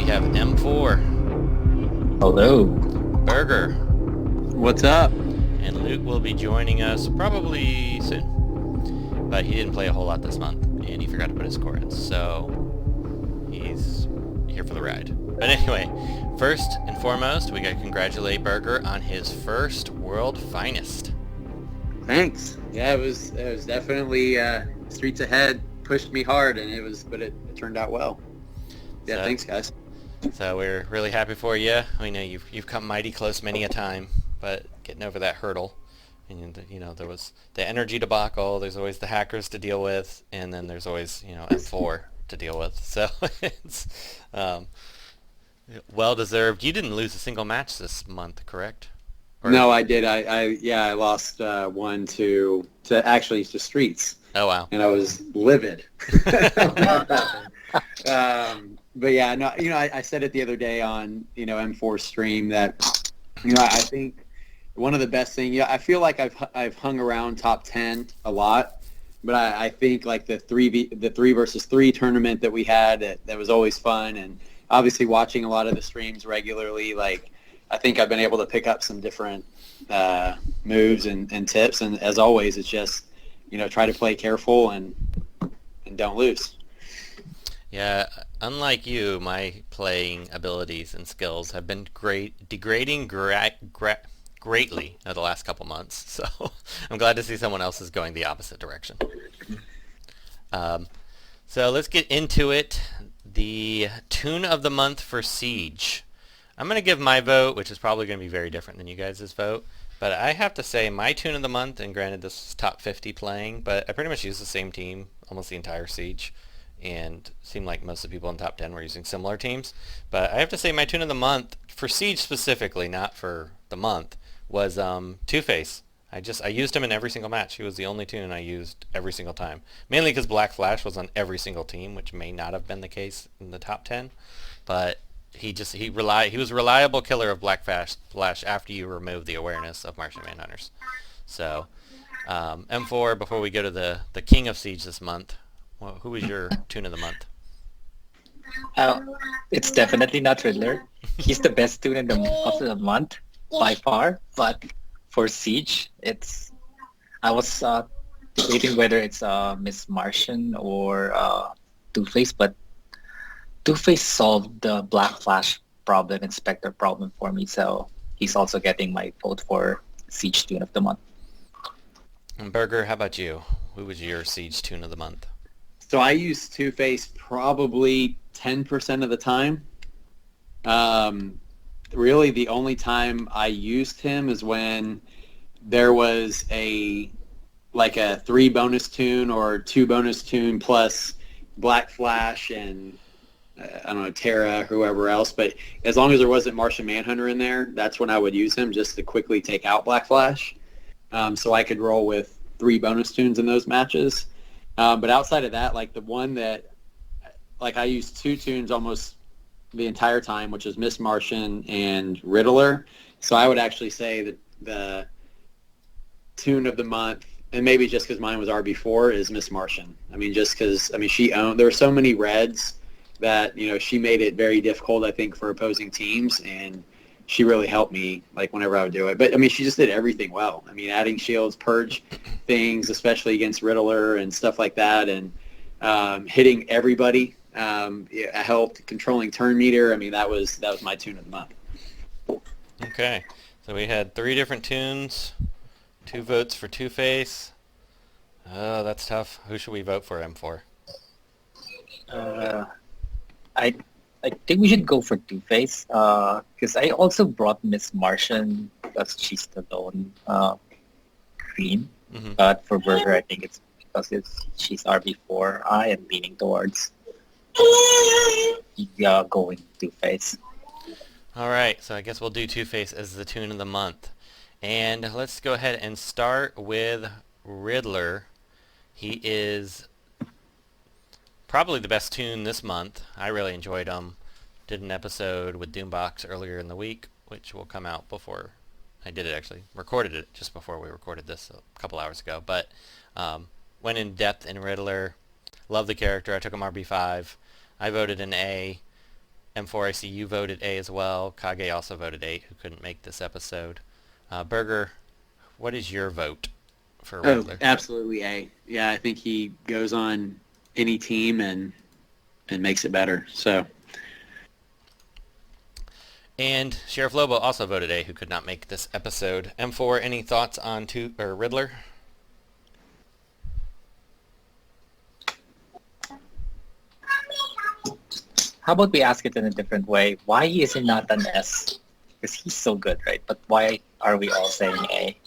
have M4, Hello. Burger, What's up? and Luke will be joining us probably soon. But he didn't play a whole lot this month, and he forgot to put his score in, so he's here for the ride. But anyway, first and foremost, we got to congratulate Burger on his first World Finest. Thanks. Yeah, it was definitely Streets Ahead pushed me hard, and but it turned out well. Yeah, So- thanks, guys. So we're really happy for you. We know you've come mighty close many a time, but getting over that hurdle, and there was the energy debacle. There's always the hackers to deal with, and then there's always M4 to deal with. So it's well deserved. You didn't lose a single match this month, correct? Or- No, I did. I lost one to Streets, Oh wow. and I was livid. But yeah, no, I said it the other day on M4 stream that I think one of the best things. I feel like I've hung around top 10 a lot, but I think like the 3 versus 3 tournament that we had that was always fun, and obviously watching a lot of the streams regularly, like I think I've been able to pick up some different moves and tips, and as always, it's just try to play careful and don't lose. Yeah, unlike you, my playing abilities and skills have been degrading greatly over the last couple months. So I'm glad to see someone else is going the opposite direction. So let's get into it. The Toon of the Month for Siege. I'm going to give my vote, which is probably going to be very different than you guys' vote. But I have to say my Toon of the Month, and granted this is top 50 playing, but I pretty much use the same team almost the entire Siege. And seemed like most of the people in top 10 were using similar teams. But I have to say my Toon of the Month, for Siege specifically, not for the month, was Two-Face. I used him in every single match. He was the only Toon I used every single time. Mainly because Black Flash was on every single team, which may not have been the case in the top 10. But he was a reliable killer of Black Flash after you remove the awareness of Martian Manhunters. So M4, before we go to the King of Siege this month, well, who was your Toon of the Month? It's definitely not Riddler. He's the best student of the month by far. But for Siege, I was debating whether it's Miss Martian or Two-Face, but Two-Face solved the Black Flash problem, Inspector problem for me, so he's also getting my vote for Siege Toon of the month. And Burger, how about you? Who was your Siege Toon of the Month? So I use Two-Face probably 10% of the time. Really, the only time I used him is when there was a 3 bonus toon or 2 bonus toon plus Black Flash and I don't know, Terra, whoever else. But as long as there wasn't Martian Manhunter in there, that's when I would use him just to quickly take out Black Flash. So I could roll with 3 bonus toons in those matches. But outside of that, like the one that, like I used 2 toons almost the entire time, which is Miss Martian and Riddler. So I would actually say that the Toon of the month, and maybe just because mine was RB4, is Miss Martian. I mean, just because, there were so many reds that, she made it very difficult, I think, for opposing teams, and she really helped me, like, whenever I would do it. But, she just did everything well. Adding shields, purge things, especially against Riddler and stuff like that, and hitting everybody. It helped controlling turn meter. That was my Toon of the month. Okay, so we had 3 different Toons, 2 votes for Two-Face. Oh, that's tough. Who should we vote for, M4? I think we should go for Two-Face because I also brought Miss Martian because she's the lone queen. Mm-hmm. But for Burger, I think it's because she's RB4. I am leaning towards going Two-Face. All right, so I guess we'll do Two-Face as the Toon of the Month. And let's go ahead and start with Riddler. He is probably the best Toon this month. I really enjoyed him. Did an episode with Doombox earlier in the week, which will come out before I did it, actually. Recorded it just before we recorded this a couple hours ago. But went in depth in Riddler. Love the character. I took him RB5. I voted an A. M4, I see you voted A as well. Kage also voted A, who couldn't make this episode. Burger, what is your vote for Oh, Riddler? absolutely A. Yeah, I think he goes on any team and makes it better. So, And Sheriff Lobo also voted A, who could not make this episode. M4, any thoughts on Riddler? How about we ask it in a different way? Why is he not an S? Because he's so good, right? But why are we all saying A?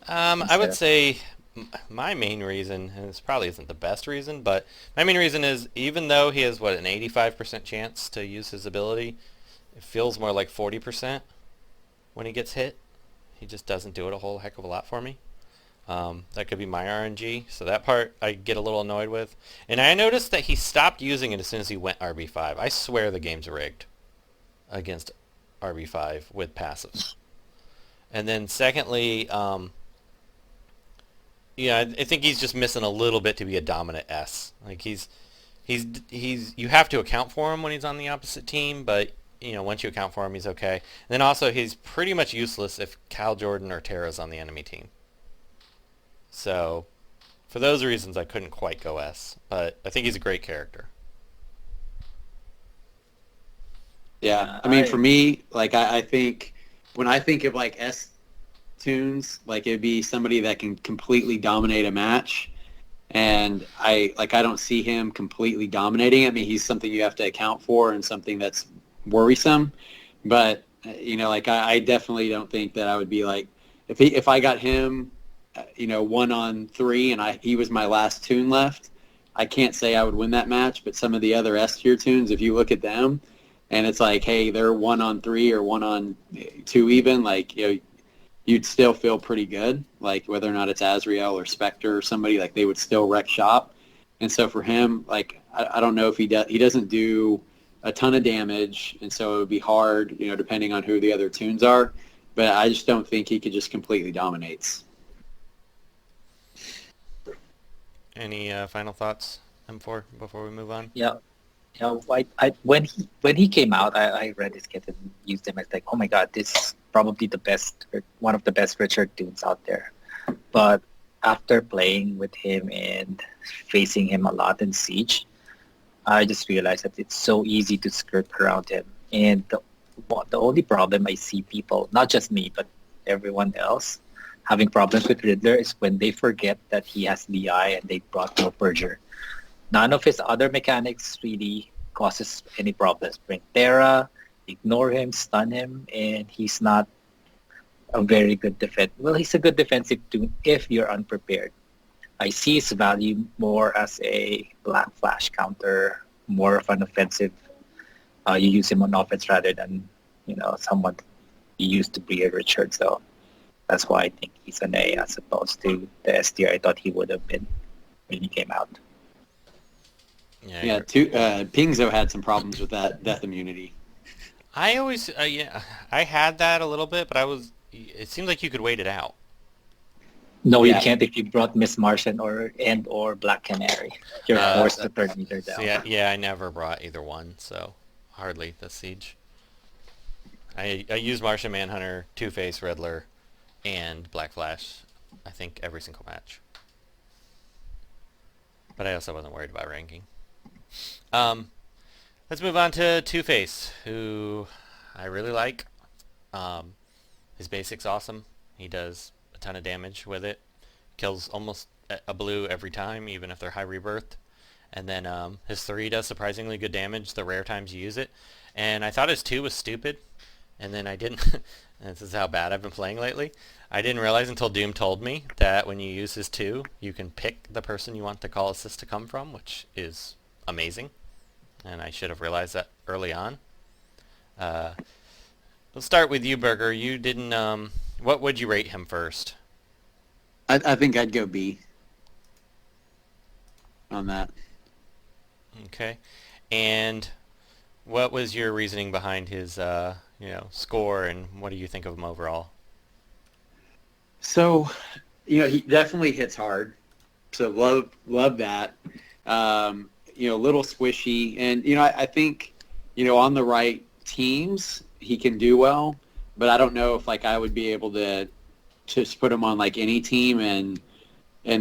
I would say my main reason, and this probably isn't the best reason, but my main reason is even though he has, an 85% chance to use his ability, it feels more like 40% when he gets hit. He just doesn't do it a whole heck of a lot for me. That could be my RNG, so that part I get a little annoyed with. And I noticed that he stopped using it as soon as he went RB5. I swear the game's rigged against RB5 with passives. And then secondly, I think he's just missing a little bit to be a dominant S. Like he's you have to account for him when he's on the opposite team, but once you account for him, he's okay. And then also he's pretty much useless if Cal Jordan or Terra's on the enemy team. So, for those reasons, I couldn't quite go S, but I think he's a great character. yeah. I mean, for me, I think when I think of S toons, it'd be somebody that can completely dominate a match. And I don't see him completely dominating. I mean, he's something you have to account for and something that's worrisome. But, I definitely don't think that I would be if I got him 1-on-3 and he was my last toon left, I can't say I would win that match. But some of the other S tier toons, if you look at them and it's hey, they're 1-on-3 or 1-on-2 even, you'd still feel pretty good, whether or not it's Azrael or Spectre or somebody, they would still wreck shop. And so for him, I don't know if he doesn't do a ton of damage, and so it would be hard, depending on who the other toons are. But I just don't think he could just completely dominates. Any final thoughts, M4, before we move on? Yeah. When he came out, I read his kit and used him as oh my god, this is probably one of the best Richard tunes out there. But after playing with him and facing him a lot in Siege, I just realized that it's so easy to skirt around him. And the only problem I see people, not just me, but everyone else, having problems with Riddler is when they forget that he has DI and they brought no Purger. None of his other mechanics really causes any problems. Bring Terra, ignore him, stun him, and he's not a very good defense. Well, he's a good defensive toon if you're unprepared. I see his value more as a Black Flash counter, more of an offensive. You use him on offense rather than someone you used to be a Richard. So that's why I think he's an A as opposed to the S tier I thought he would have been when he came out. Yeah, Pingzo had some problems with that death immunity. I always, I had that a little bit, but it seemed like you could wait it out. No, you can't if you brought Miss Martian or Black Canary. You're forced to third meter down. So I never brought either one, so hardly the Siege. I used Martian Manhunter, Two-Face, Riddler, and Black Flash, I think, every single match. But I also wasn't worried about ranking. Let's move on to Two-Face, who I really like. His basic's awesome. He does a ton of damage with it. Kills almost a blue every time, even if they're high rebirthed. And then his 3 does surprisingly good damage the rare times you use it. And I thought his 2 was stupid. And then I didn't... this is how bad I've been playing lately. I didn't realize until Doom told me that when you use his 2, you can pick the person you want the call assist to come from, which is amazing. And I should have realized that early on. Let's start with you, Burger. You didn't... what would you rate him first? I think I'd go B on that. Okay. And what was your reasoning behind his score, and what do you think of him overall? So, he definitely hits hard. So love that. A little squishy, and I think on the right teams, he can do well, but I don't know if like I would be able to just put him on like any team and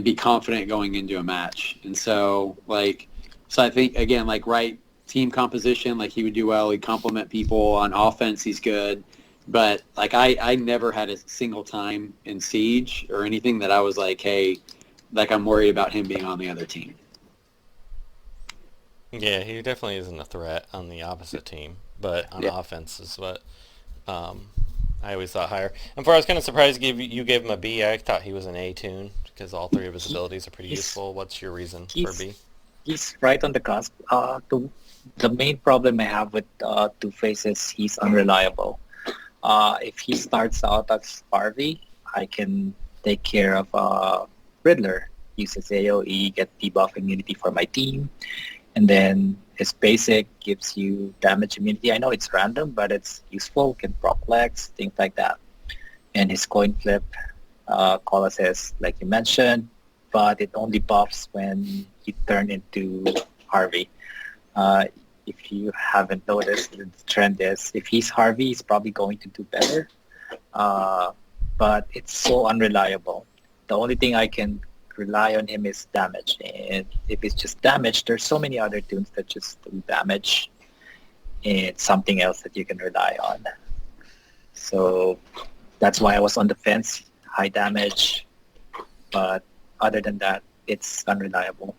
be confident going into a match. And so I think again, like right team composition, like he would do well. He'd complement people on offense. He's good. But like I never had a single time in Siege or anything that I was like, hey, like I'm worried about him being on the other team. Yeah, he definitely isn't a threat on the opposite team, but on offense is what I always thought higher. And I was kind of surprised you gave him a B. I thought he was an A toon because all three of his abilities are pretty useful. What's your reason for B? He's right on the cusp. The main problem I have with Two-Face is he's unreliable. If he starts out as Harvey, I can take care of Riddler. Uses AoE, get debuff immunity for my team. And then his basic gives you damage immunity. I know it's random, but it's useful. Can proc legs, things like that. And his coin flip, call assist, like you mentioned, but it only buffs when you turn into Harvey. If you haven't noticed, the trend is if he's Harvey, he's probably going to do better. But it's so unreliable. The only thing I can rely on him is damage. And if it's just damage, there's so many other toons that just do damage. It's something else that you can rely on. So that's why I was on the fence. High damage. But other than that, it's unreliable.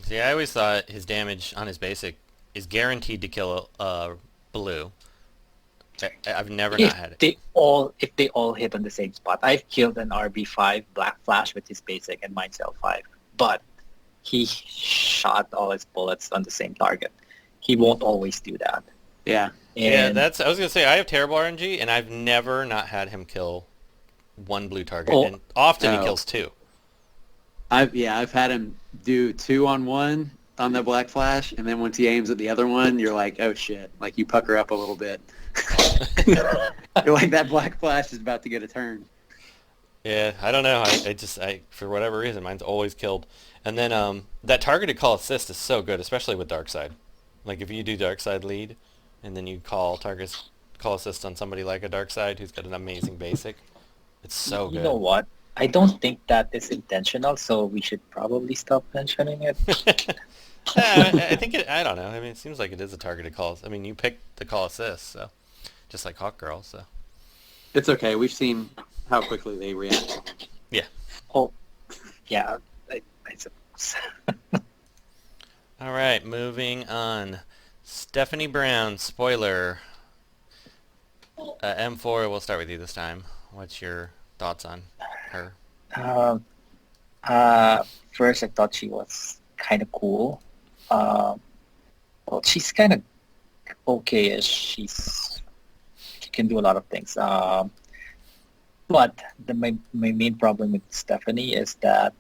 See, I always thought his damage on his basic is guaranteed to kill blue. I've never not had it. If they all hit on the same spot. I've killed an RB5 Black Flash with his basic and mine cell 5, but he shot all his bullets on the same target. He won't always do that. Yeah. And I was gonna say I have terrible RNG and I've never not had him kill one blue target, and often he kills two. I've had him do 2-on-1 on the Black Flash, and then once he aims at the other one, you're like, oh shit! Like you pucker up a little bit. You're like, that Black Flash is about to get a turn. Yeah, I don't know. I for whatever reason, mine's always killed. And then that targeted call assist is so good, especially with Darkseid. Like if you do Darkseid lead, and then you call assist on somebody like a Darkseid who's got an amazing basic, it's so good. You know what? I don't think that is intentional, so we should probably stop mentioning it. I think I don't know. I mean, it seems like it is a targeted call. I mean, you picked the call assist, so just like Hawk Girl, so it's okay. We've seen how quickly they react. Yeah. Oh, yeah. I suppose. All right, moving on. Stephanie Brown, spoiler. M4. We'll start with you this time. What's your thoughts on her? First, I thought she was kind of cool. Well, she's kind of okay-ish. She can do a lot of things. But my main problem with Stephanie is that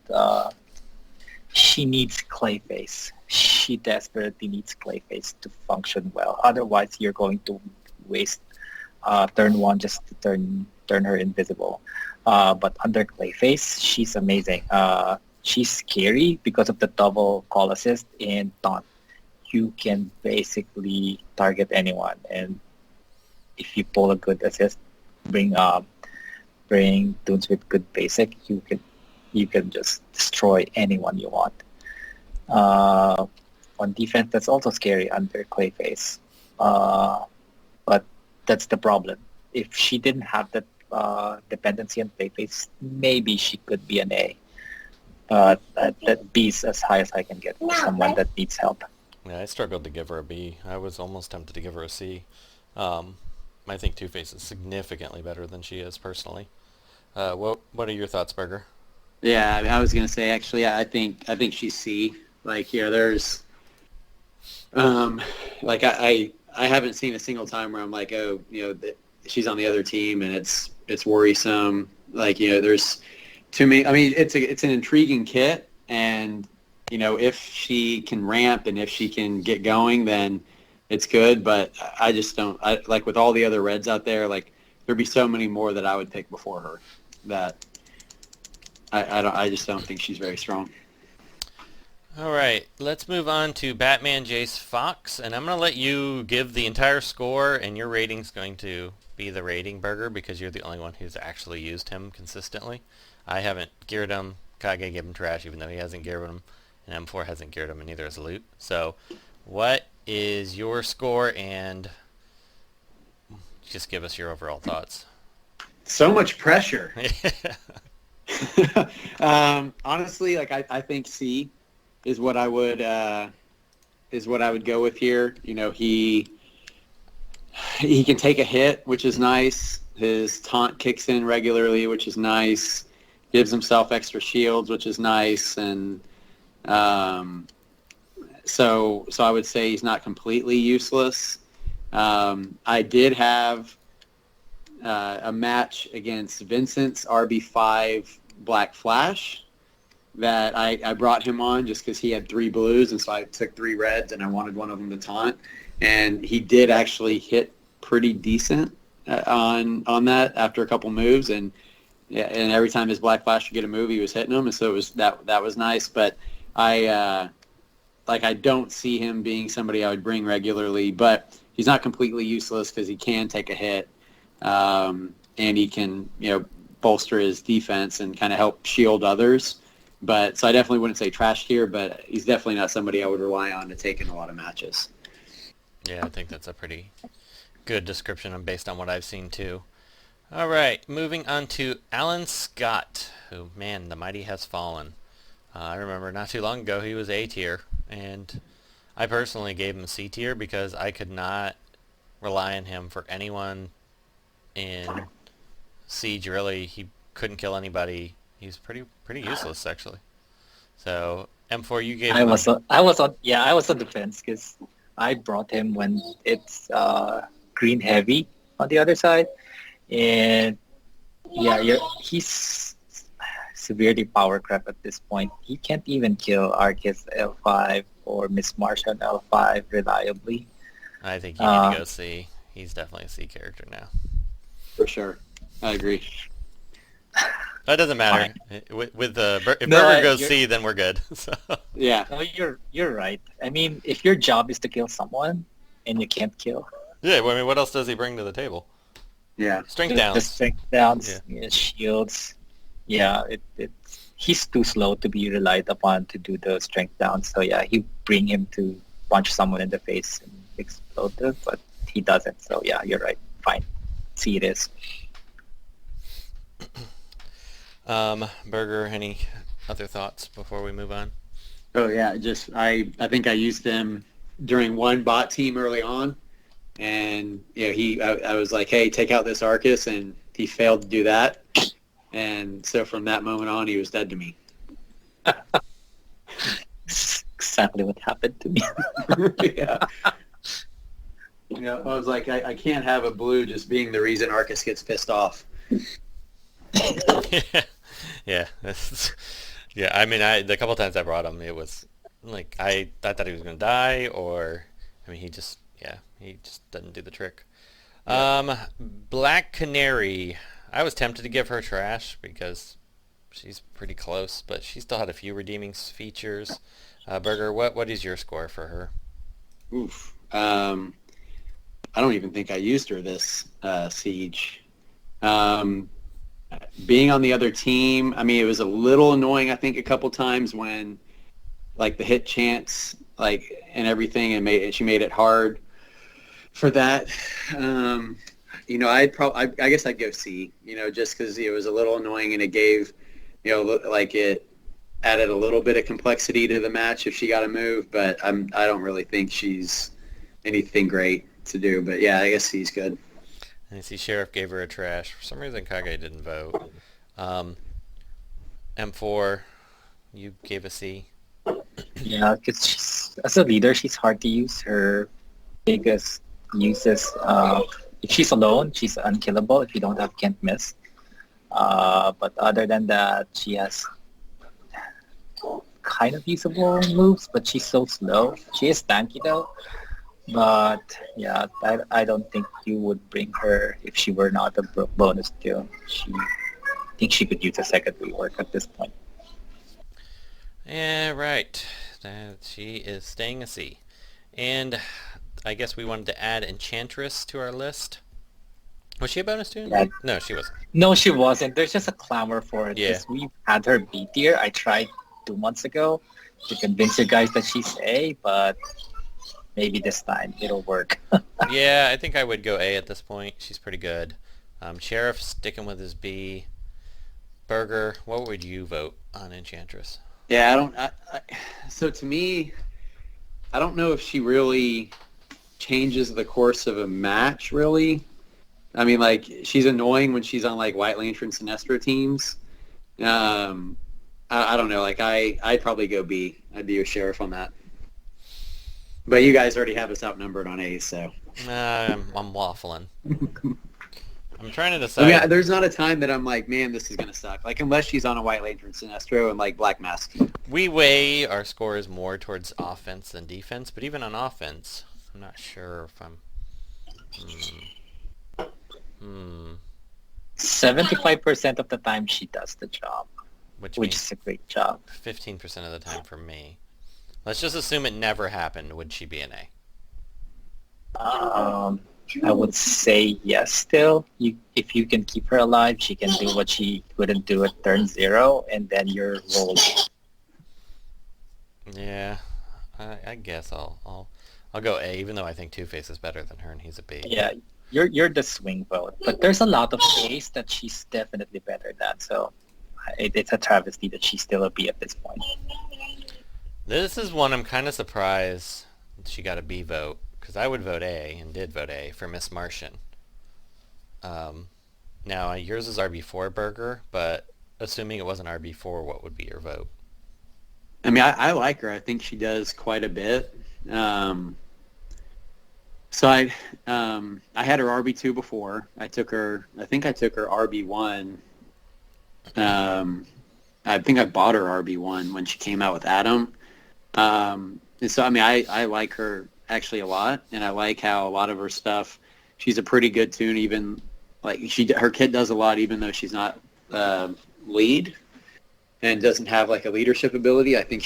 she needs Clayface. She desperately needs Clayface to function well. Otherwise, you're going to waste turn one just to turn her invisible. But under Clayface, she's amazing. She's scary because of the double call assist and taunt. You can basically target anyone, and if you pull a good assist, bring toons with good basic, you can just destroy anyone you want. On defense, that's also scary under Clayface, but that's the problem. If she didn't have that dependency on Clayface, maybe she could be an A. But that B is as high as I can get for someone that needs help. Yeah, I struggled to give her a B. I was almost tempted to give her a C. I think Two-Face is significantly better than she is personally. What are your thoughts, Berger? Yeah, I mean, I was gonna say actually, I think she's C. Like, yeah, there's, like I haven't seen a single time where I'm like, oh, she's on the other team and it's worrisome. Like, there's too many. I mean, it's an intriguing kit, and if she can ramp and if she can get going, then it's good. But I just don't. Like with all the other Reds out there, like there'd be so many more that I would pick before her. That I just don't think she's very strong. All right, let's move on to Batman Jace Fox, and I'm going to let you give the entire score, and your rating's going to be the rating, Burger, because you're the only one who's actually used him consistently. I haven't geared him. Kage gave him trash, even though he hasn't geared him, and M4 hasn't geared him, and neither has Loot. So, what is your score, and just give us your overall thoughts. So much pressure. Honestly, like I think C is what I would go with here. You know, he can take a hit, which is nice. His taunt kicks in regularly, which is nice. Gives himself extra shields, which is nice. And so I would say he's not completely useless. I did have a match against Vincent's RB5 Black Flash that I brought him on just because he had 3 blues, and so I took 3 reds, and I wanted one of them to taunt. And he did actually hit pretty decent on that after a couple moves, and every time his Black Flash would get a move, he was hitting them, and so it was that was nice. But I don't see him being somebody I would bring regularly, but he's not completely useless because he can take a hit, and he can bolster his defense and kind of help shield others. But so I definitely wouldn't say trash here, but he's definitely not somebody I would rely on to take in a lot of matches. Yeah, I think that's a pretty good description based on what I've seen too. All right, moving on to Alan Scott, who, man, the mighty has fallen. I remember not too long ago he was A tier, and I personally gave him C tier because I could not rely on him for anyone in Siege. Really, he couldn't kill anybody. He's pretty useless actually. So M4, you gave him. I was on the fence because I brought him when it's green heavy on the other side, and he's severely power crap at this point. He can't even kill Arcus L5 or Miss Martian L5 reliably. I think you need to go C. He's definitely a C character now. For sure, I agree. That doesn't matter. If Burger goes C, then we're good. So. Yeah. No, you're right. I mean, if your job is to kill someone and you can't kill. Yeah, well, I mean, what else does he bring to the table? Yeah. Strength downs. The strength downs, shields. Yeah, he's too slow to be relied upon to do the strength downs. So yeah, you bring him to punch someone in the face and explode them, but he doesn't. So yeah, you're right. Fine. C it is. Burger, any other thoughts before we move on? Oh yeah, just I think I used him during one bot team early on, and I was like, hey, take out this Arcus, and he failed to do that, and so from that moment on, he was dead to me. Exactly what happened to me. Yeah. I was like, I can't have a blue just being the reason Arcus gets pissed off. Yeah. Yeah. I mean, the couple times I brought him, it was like I thought he was gonna die, or I mean, he just doesn't do the trick. Yeah. Black Canary. I was tempted to give her trash because she's pretty close, but she still had a few redeeming features. Burger, what is your score for her? Oof. I don't even think I used her this Siege. Being on the other team, I mean, it was a little annoying, I think, a couple times when, like, the hit chance, like, and everything, and she made it hard for that. I guess I'd go C, just because it was a little annoying, and it gave, like, it added a little bit of complexity to the match if she got a move, but I don't really think she's anything great to do. But yeah, I guess C's good. And I see Sheriff gave her a trash. For some reason, Kage didn't vote. M4, you gave a C. Yeah, because as a leader, she's hard to use. Her biggest uses, if she's alone, she's unkillable if you don't have can't miss. But other than that, she has kind of usable moves, but she's so slow. She is tanky though. But yeah, I don't think you would bring her if she were not a bonus toon. I think she could use a second rework at this point. Yeah, right. She is staying a C. And I guess we wanted to add Enchantress to our list. Was she a bonus toon? Yeah. No, she wasn't. No, she wasn't. There's just a clamor for it. Yeah. Because we had her B tier. I tried 2 months ago to convince you guys that she's A, but maybe this time it'll work. Yeah, I think I would go A at this point. She's pretty good. Sheriff sticking with his B. Burger, what would you vote on Enchantress? Yeah, I don't. So to me, I don't know if she really changes the course of a match. Really, I mean, like she's annoying when she's on like White Lantern Sinestro teams. I don't know. Like I'd probably go B. I'd be a sheriff on that. But you guys already have us outnumbered on A's, so. I'm waffling. I'm trying to I decide. mean, there's not a time that I'm like, man, this is gonna suck. Like unless she's on a White Lantern Sinestro and like Black Mask. We weigh our scores more towards offense than defense, but even on offense, I'm not sure if I'm... 75% of the time she does the job, Which which means is a great job. 15% of the time for me. Let's just assume it never happened. Would she be an A? I would say yes still. If you can keep her alive, she can do what she couldn't do at turn 0, and then you're rolling. Yeah, I guess I'll go A, even though I think Two-Face is better than her and he's a B. Yeah, you're the swing vote. But there's a lot of A's that she's definitely better than, so it's a travesty that she's still a B at this point. This is one I'm kind of surprised she got a B vote, because I would vote A, and did vote A, for Miss Martian. Now, yours is RB4, Burger, but assuming it wasn't RB4, what would be your vote? I mean, I like her. I think she does quite a bit. So I had her RB2 before. I think I took her RB1. I think I bought her RB1 when she came out with Adam. And so, I mean, I like her actually a lot, and I like how a lot of her stuff, she's a pretty good toon, even, like, her kit does a lot even though she's not lead and doesn't have, like, a leadership ability. I think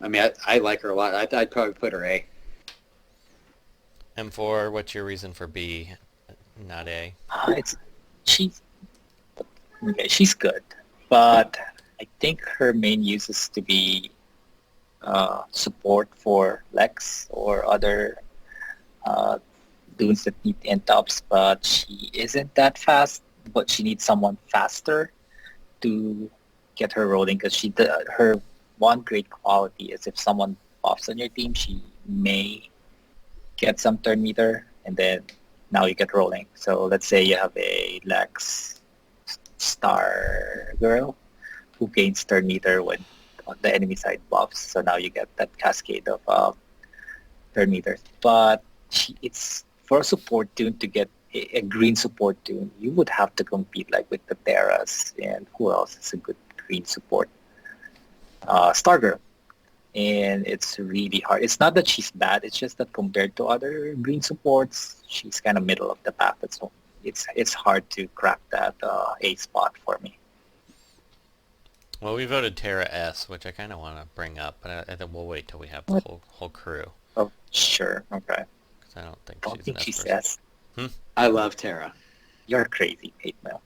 I like her a lot. I'd probably put her A. M4, what's your reason for B, not A? She's good, but I think her main use is to be support for Lex or other dudes that need end tops, but she isn't that fast, but she needs someone faster to get her rolling, because her one great quality is if someone buffs on your team, she may get some turn meter, and then now you get rolling. So let's say you have a Lex Star Girl who gains turn meter when the enemy side buffs, so now you get that cascade of turn meters. But it's for a support toon to get a green support toon, you would have to compete like with the Terras, and who else is a good green support? Stargirl. And it's really hard. It's not that she's bad, it's just that compared to other green supports, she's kind of middle of the pack. So it's hard to crack that A spot for me. Well, we voted Terra S, which I kind of want to bring up, but I think we'll wait till we have the whole crew. Oh, sure. Okay. Because I don't think Don't she's think an S she's person. S. I love Terra. You're crazy, Kate Mel.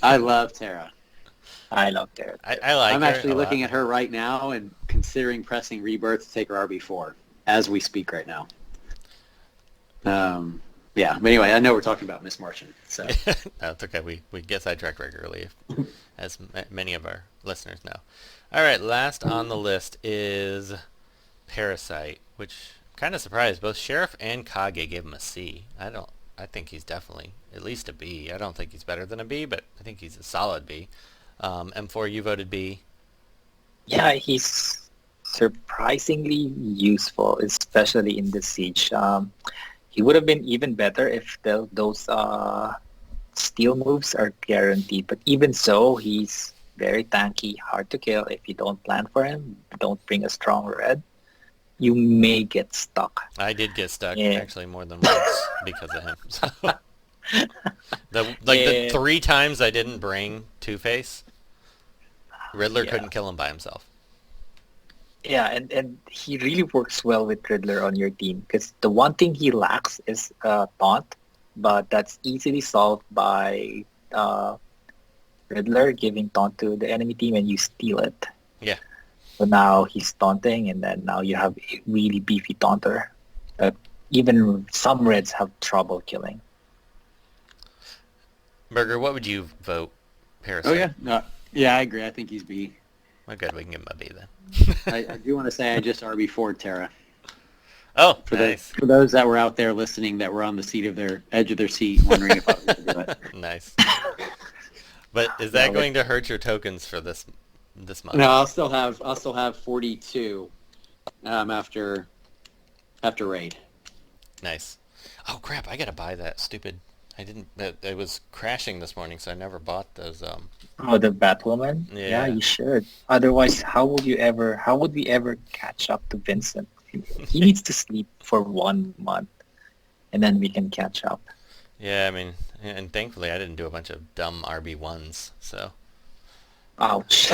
I love Terra. I love Terra. I like I'm her actually a looking lot. at her right now and considering pressing Rebirth to take her RB4 as we speak right now. Yeah, but anyway, I know we're talking about Miss Martian. So No, it's okay. We get sidetracked regularly, as many of our listeners know. All right, last on the list is Parasite, which I'm kind of surprised. Both Sheriff and Kage gave him a C. I think he's definitely at least a B. I don't think he's better than a B, but I think he's a solid B. M4, you voted B. Yeah, he's surprisingly useful, especially in the siege. He would have been even better if those steal moves are guaranteed. But even so, he's very tanky, hard to kill. If you don't plan for him, don't bring a strong red, you may get stuck. I did get stuck actually more than once because of him. So, the 3 times I didn't bring Two-Face, Riddler couldn't kill him by himself. Yeah, and he really works well with Riddler on your team because the one thing he lacks is taunt, but that's easily solved by Riddler giving taunt to the enemy team and you steal it. Yeah. So now he's taunting, and then now you have a really beefy taunter that even some Reds have trouble killing. Burger, what would you vote? Parasite. Oh yeah, no, yeah, I agree. I think he's B. Well, good. We can give him a B then. I do want to say I just RB4'd Terra. Oh, For nice. for those that were out there listening that were on the edge of their seat, wondering if I was going to do it. Nice. But is that No, going to hurt your tokens for this month? No, I'll still have 42 after raid. Nice. Oh crap! I gotta buy that stupid. I didn't. It was crashing this morning, so I never bought those. Oh, the Batwoman? Yeah. You should. Otherwise, how would we ever catch up to Vincent? He needs to sleep for 1 month, and then we can catch up. Yeah, I mean, and thankfully I didn't do a bunch of dumb RB1s, so. Ouch.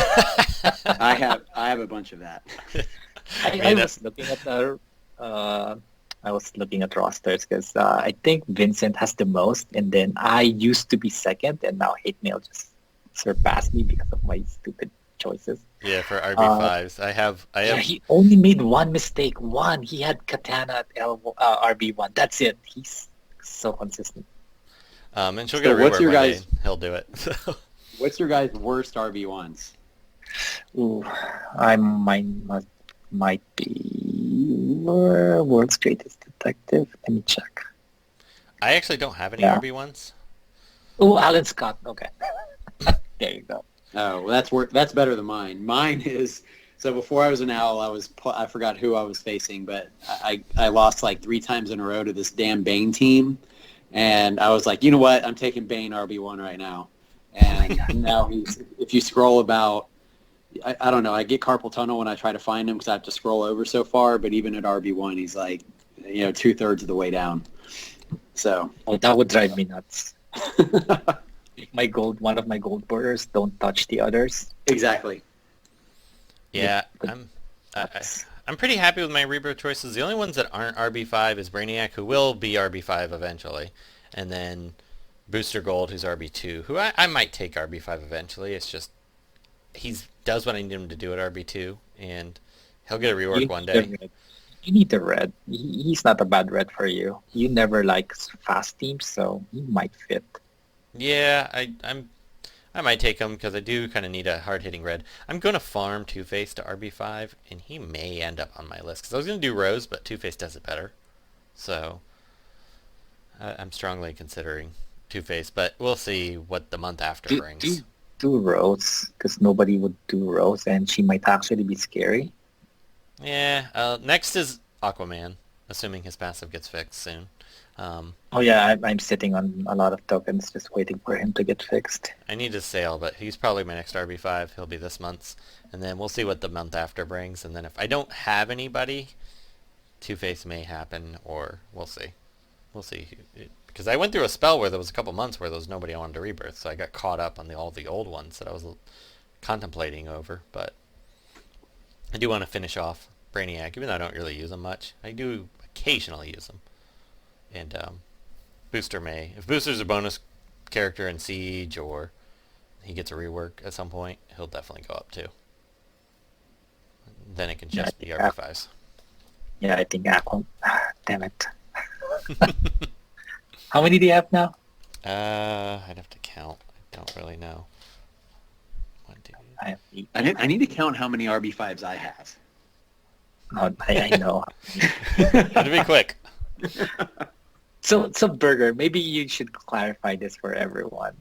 I have a bunch of that. I was looking at rosters because I think Vincent has the most, and then I used to be second, and now Hate Mail just surpassed me because of my stupid choices. Yeah, for RB5s, I have. Yeah, he only made one mistake. One, he had Katana at RB1. That's it. He's so consistent. And she'll So get a what's rework your one day, guys- and he'll do it. So. What's your guys' worst RB1s? Ooh, might be World's Greatest Detective. Let me check. I actually don't have any Yeah. RB1s. Oh, Alan Scott. Okay. There you go. Oh, well, that's better than mine. Mine is so before I was an owl, I forgot who I was facing, but I lost like 3 times in a row to this damn Bane team, and I was like, you know what? I'm taking Bane RB1 right now, and now if you scroll about, I don't know, I get carpal tunnel when I try to find him because I have to scroll over so far, but even at RB1, he's like, 2/3 of the way down. So Oh, that would drive me nuts. One of my gold borders don't touch the others. exactly. Yeah, but I'm pretty happy with my Rebirth choices. The only ones that aren't RB5 is Brainiac, who will be RB5 eventually, and then Booster Gold, who's RB2, who I might take RB5 eventually. It's just he does what I need him to do at RB2, and he'll get a rework one day. You need the red. He's not a bad red for you. You never like fast teams, so he might fit. Yeah, I might take him because I do kind of need a hard-hitting red. I'm going to farm Two-Face to RB5, and he may end up on my list because I was going to do Rose, but Two-Face does it better. So I'm strongly considering Two-Face, but we'll see what the month after brings. Do Rose, because nobody would do Rose, and she might actually be scary. Yeah, next is Aquaman, assuming his passive gets fixed soon. Oh yeah, I'm sitting on a lot of tokens just waiting for him to get fixed. I need his sale, but he's probably my next RB5. He'll be this month's. And then we'll see what the month after brings. And then if I don't have anybody, Two-Face may happen, or we'll see. We'll see. Because I went through a spell where there was a couple months where there was nobody I wanted to rebirth, so I got caught up on all the old ones that I was contemplating over. But I do want to finish off Brainiac, even though I don't really use him much. I do occasionally use him. And Booster may. If Booster's a bonus character in Siege or he gets a rework at some point, he'll definitely go up too. Then it can just be RB5s. Yeah, I think Aquaman. Damn it. How many do you have now? I'd have to count. I don't really know. I have 8. I need to count how many RB5s I have. Oh, I know. Gotta be quick. So Burger, maybe you should clarify this for everyone.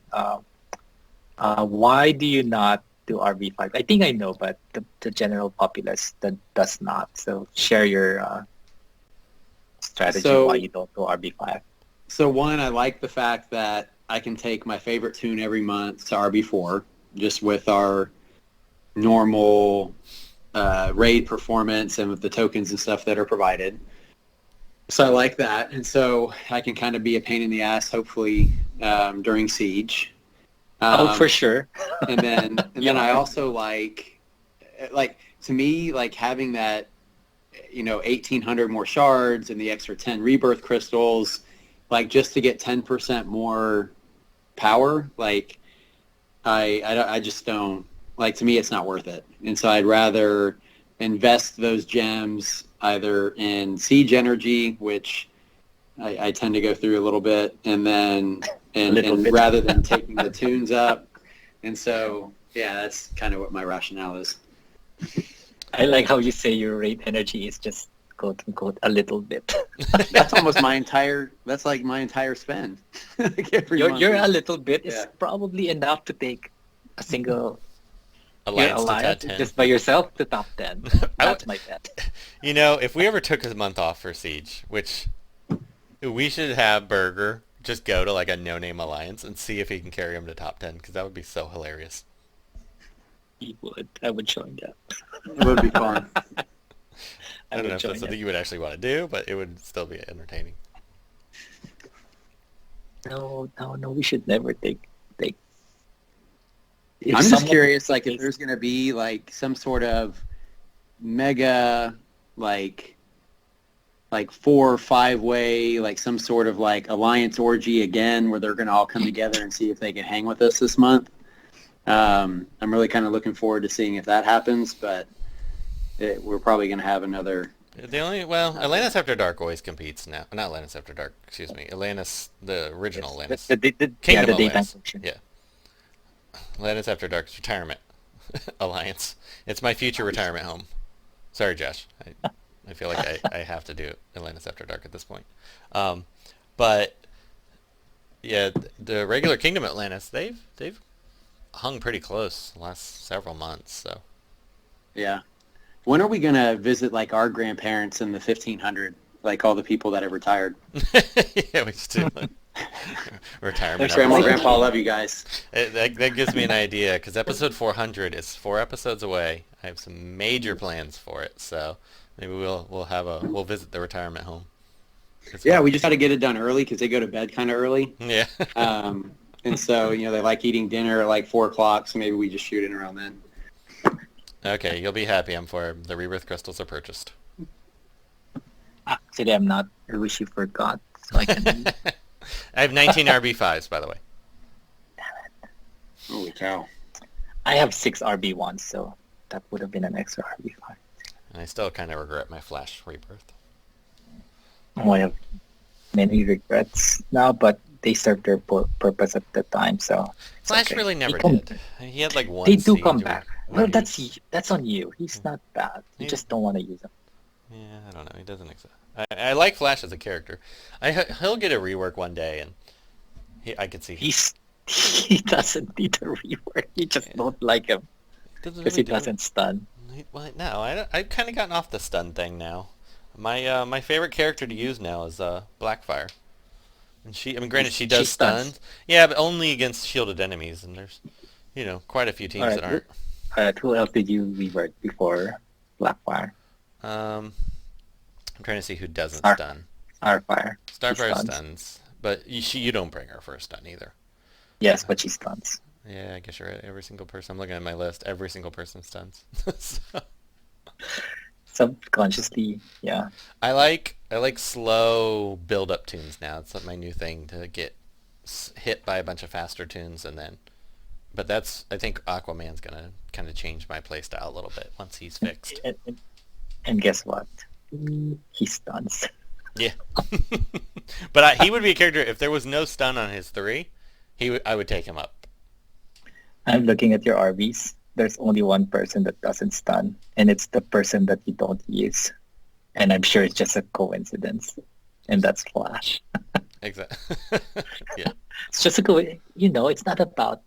Why do you not do RB5? I think I know, but the general populace that does not. So share your strategy why you don't do RB5. So one, I like the fact that I can take my favorite toon every month to RB4, just with our normal raid performance and with the tokens and stuff that are provided. So I like that, and so I can kind of be a pain in the ass, hopefully, during Siege. For sure. And then I also like to me, like having that, 1,800 more shards and the extra 10 rebirth crystals, like just to get 10% more power, like I just don't, like, to me it's not worth it. And so I'd rather invest those gems either in siege energy, which I tend to go through a little bit, and then and rather than taking the toons up. And so yeah, that's kind of what my rationale is. I like how you say your rate energy is just quote unquote a little bit. That's almost my entire. That's like my entire spend. Like every month. Your a little bit is probably enough to take a single Alliance to top 10. just by yourself to top 10. That's my bet. If we ever took a month off for Siege, which we should have Burger just go to like a no-name alliance and see if he can carry him to top 10, because that would be so hilarious. He would. I would join that. It would be fun. I don't know if that's something you would actually want to do, but it would still be entertaining. No. We should never take. I'm just curious, like, if there's going to be like some sort of mega, like 4 or 5 way, like some sort of like alliance orgy again, where they're going to all come together and see if they can hang with us this month. I'm really kind of looking forward to seeing if that happens, but we're probably going to have another. Atlantis After Dark always competes now. Not Atlantis After Dark, excuse me. Atlantis, the original Atlantis. The Kingdom daytime Atlantis. function. Yeah. Atlantis After Dark's retirement alliance. It's my future retirement home. Sorry, Josh. I feel like I have to do Atlantis After Dark at this point. But yeah, the regular Kingdom Atlantis, they've hung pretty close the last several months. So yeah. When are we going to visit like our grandparents in the 1500, like all the people that have retired? Yeah, we should do retirement. Thanks, Grandma, Grandpa. I love you guys. That gives me an idea, because episode 400 is 4 episodes away. I have some major plans for it, so maybe we'll visit the retirement home. Yeah, we just got to get it done early because they go to bed kind of early. Yeah. And so they like eating dinner at like 4 o'clock, so maybe we just shoot in around then. Okay, you'll be happy. I'm for the rebirth crystals are purchased. Actually, I'm not. I wish you forgot, so I can. I have 19 RB5s, by the way. Holy cow! I have 6 RB1s, so that would have been an extra RB5. And I still kind of regret my Flash rebirth. Oh, I have many regrets now, but they served their purpose at the time, so. Flash really never did. He had like one. They do come siege back. where Well, he- that's on you. He's not bad. You just don't want to use him. Yeah, I don't know. He doesn't exist. I like Flash as a character. He'll get a rework one day, and I could see. He doesn't need a rework. You just don't like him because he doesn't stun. Well, no, I've kind of gotten off the stun thing now. My favorite character to use now is Blackfire. And granted, she does stun. Yeah, but only against shielded enemies, and there's, quite a few teams that aren't. Alright, who else did you rework before Blackfire? I'm trying to see who doesn't stun. Starfire. Starfire stuns, but you don't bring her for a stun either. Yes, but she stuns. Yeah, I guess you're right. Every single person. I'm looking at my list. Every single person stuns. So. Subconsciously, yeah. I like slow build-up toons now. It's like my new thing, to get hit by a bunch of faster toons, and then. But I think Aquaman's gonna kind of change my playstyle a little bit once he's fixed. And guess what? He stuns. Yeah. But he would be a character if there was no stun on his 3. I would take him up. I'm looking at your RBs. There's only one person that doesn't stun, and it's the person that you don't use. And I'm sure it's just a coincidence, and that's Flash. Exactly. Yeah. It's just a coincidence. It's not about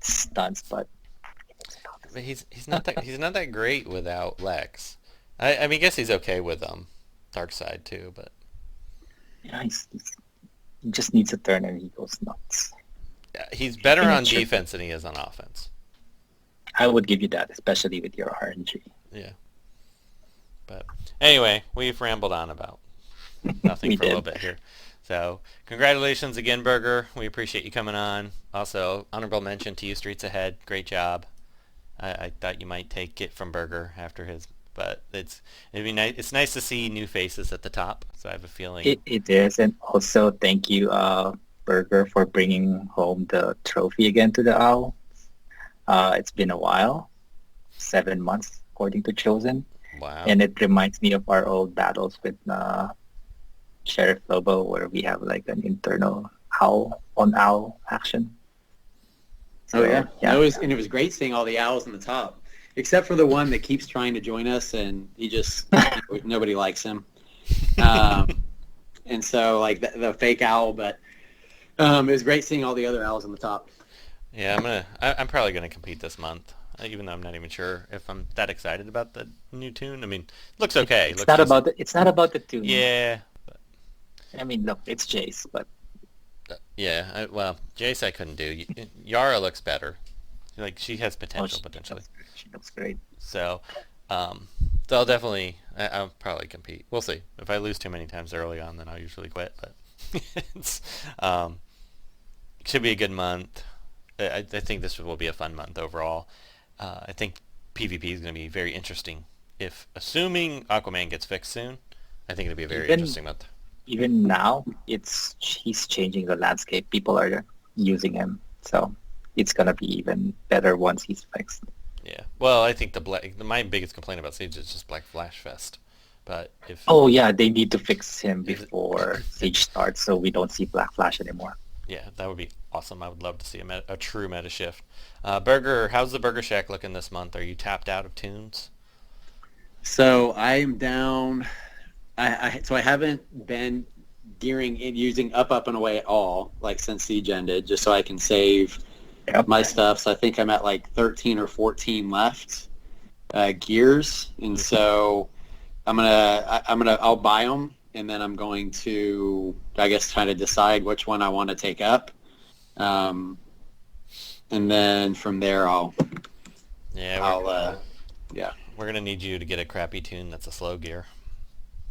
stuns, but he's not that great without Lex. I mean, I guess he's okay with Darkseid too, but yeah, he just needs a turn and he goes nuts. Yeah, he's better on defense than he is on offense. I would give you that, especially with your RNG. Yeah. But anyway, we've rambled on about nothing for a little bit here. So congratulations again, Burger. We appreciate you coming on. Also, honorable mention to you, Streets Ahead. Great job. I thought you might take it from Burger after his, but it'd be nice. It's nice to see new faces at the top. So I have a feeling It is, and also thank you, Burger, for bringing home the trophy again to the owl. It's been a while, 7 months according to Chosen, wow. and it reminds me of our old battles with Sheriff Lobo, where we have like an internal owl on owl action. Oh yeah. yeah. It was great seeing all the owls on the top, except for the one that keeps trying to join us, and he just nobody likes him. And so like the fake owl, but it was great seeing all the other owls on the top. Yeah, I'm probably gonna compete this month, even though I'm not even sure if I'm that excited about the new toon. I mean, it looks okay. It's not about the toon. Yeah. I mean, look, it's Jace, but Yeah, well, Jace I couldn't do. Yara looks better. Like, she has potential, she potentially. She looks great. So I'll definitely, I'll probably compete. We'll see. If I lose too many times early on, then I'll usually quit. But it's, it should be a good month. I think this will be a fun month overall. I think PvP is going to be very interesting. Assuming Aquaman gets fixed soon, I think it'll be a very interesting month. Even now, he's changing the landscape. People are using him, so it's gonna be even better once he's fixed. Yeah. Well, I think my biggest complaint about Siege is just Black Flash Fest. But if they need to fix him before Siege starts, so we don't see Black Flash anymore. Yeah, that would be awesome. I would love to see a true meta shift. Burger, how's the Burger Shack looking this month? Are you tapped out of toons? So I'm down. So I haven't been using up and away at all, like since Siege ended, just so I can save my stuff. So I think I'm at like 13 or 14 left gears, and so I'll buy them, and then I'm going to, I guess, try to decide which one I want to take up, and then from there we're gonna need you to get a crappy toon that's a slow gear.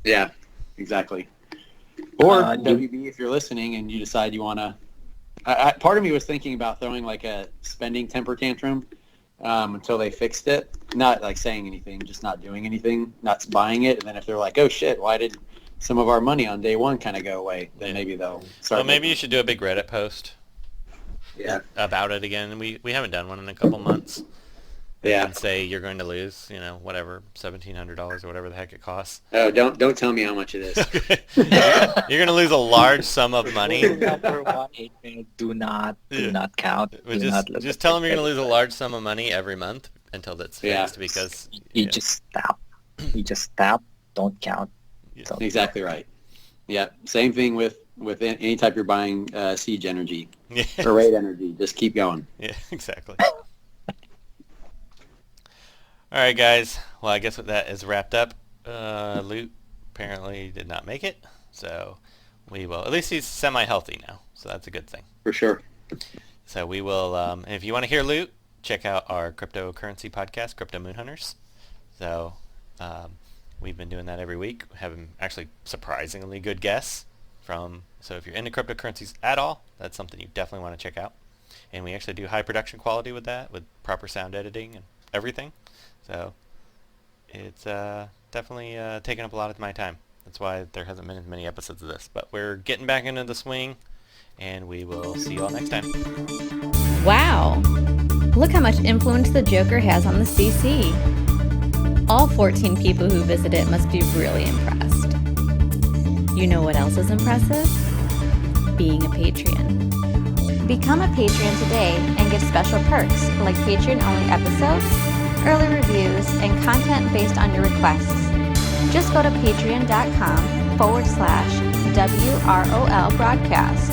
Yeah, exactly. Or WB, if you're listening and you decide you want to... part of me was thinking about throwing like a spending temper tantrum until they fixed it. Not like saying anything, just not doing anything, not buying it. And then if they're like, oh shit, why did some of our money on day one kind of go away? Then maybe they'll start... Well, maybe you should do a big Reddit post about it again. We haven't done one in a couple months. Yeah. And say you're going to lose, whatever, $1,700 or whatever the heck it costs. Oh, don't tell me how much it is. You're going to lose a large sum of money. Number one, do not count. Just tell them you're going to lose a large sum of money every month until that's fixed, because you just stop. You just stop. Don't count. Don't exactly count. Right. Yeah. Same thing with any type you're buying siege energy or raid energy. Just keep going. Yeah, exactly. All right, guys. Well, I guess that is wrapped up. Loot apparently did not make it, so we will. At least he's semi-healthy now, so that's a good thing. For sure. So we will. And if you want to hear Loot, check out our cryptocurrency podcast, Crypto Moon Hunters. So we've been doing that every week, having actually surprisingly good guests from. So if you're into cryptocurrencies at all, that's something you definitely want to check out. And we actually do high production quality with that, with proper sound editing and everything. So it's definitely taken up a lot of my time. That's why there hasn't been as many episodes of this. But we're getting back into the swing, and we will see you all next time. Wow! Look how much influence the Joker has on the CC. All 14 people who visit it must be really impressed. You know what else is impressive? Being a Patreon. Become a Patreon today and get special perks like Patreon-only episodes, early reviews, and content based on your requests. Just go to patreon.com/WROL broadcast.